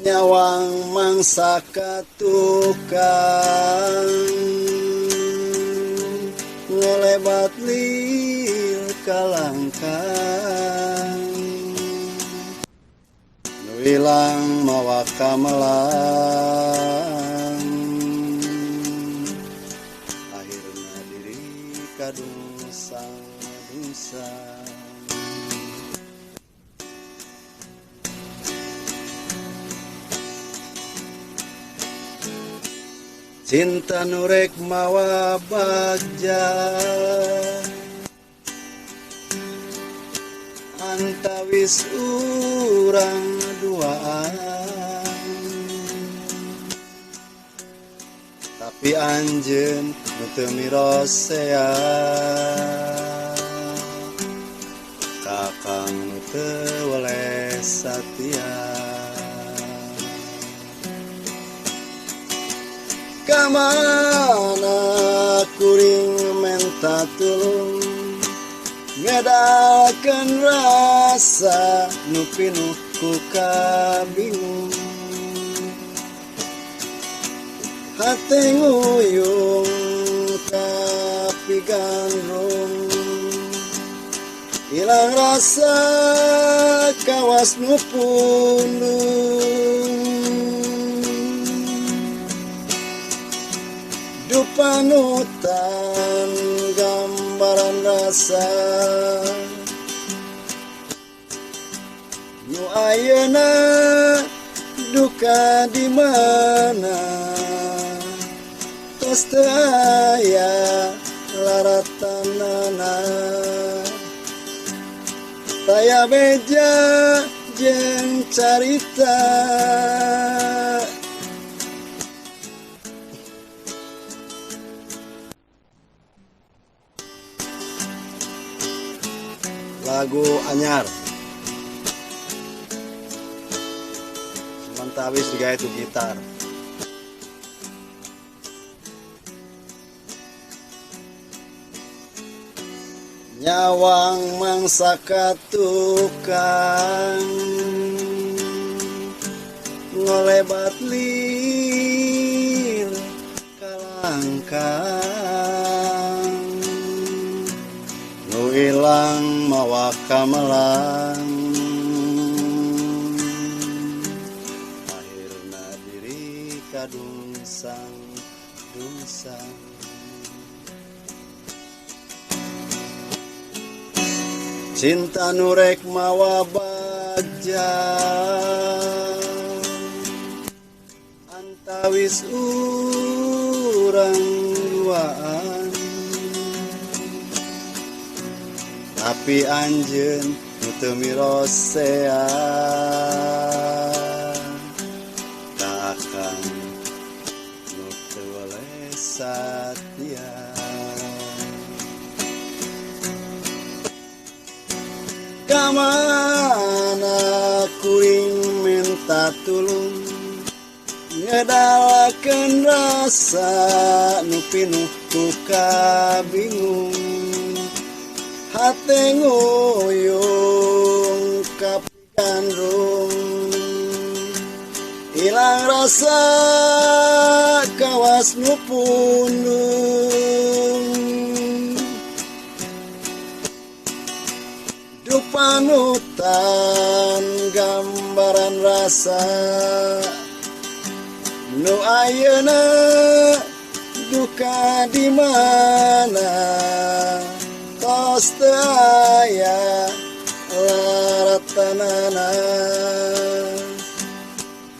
nyawang mangsa katukang ngelebat lil kalangkang nuilang mawa kamelang akhirna diri kadungsang-dungsang. Cinta nurek mawa bagja antawis urang duaan, tapi anjeun nu teu mirosea kakang nu teu weles satia. Kamana kuring menta tulung ngedalkeun rasa nu pinuh ku kabingung, hate nguyung tapi gandrung ilang rasa kawas nu pundung. Panutan gambaran rasa nu ayeuna duka di mana tos teu aya laratanana taya beja jeung carita lagu anyar mantawis juga itu gitar. Nyawang mangsa katukang ngolebat lil kalangkang nu ilang mawa kamelang akhirna diri kadungsang-dungsang. Cinta nurek mawa bagja antawis urang duaan, tapi anjeun nu teu mirosea kakang nu teu weles satia. Kamana kuring minta tulung ngedalakeun rasa nu pinuh ku kabingung, hate nguyung kapigandrung ilang rasa kawas nu pundung. Panutan gambaran rasa nu ayeuna duka di mana tos teu aya laratanana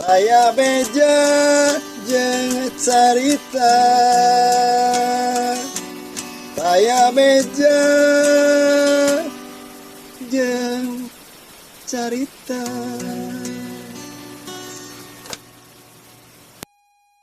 taya beja jeung carita taya beja jeung carita.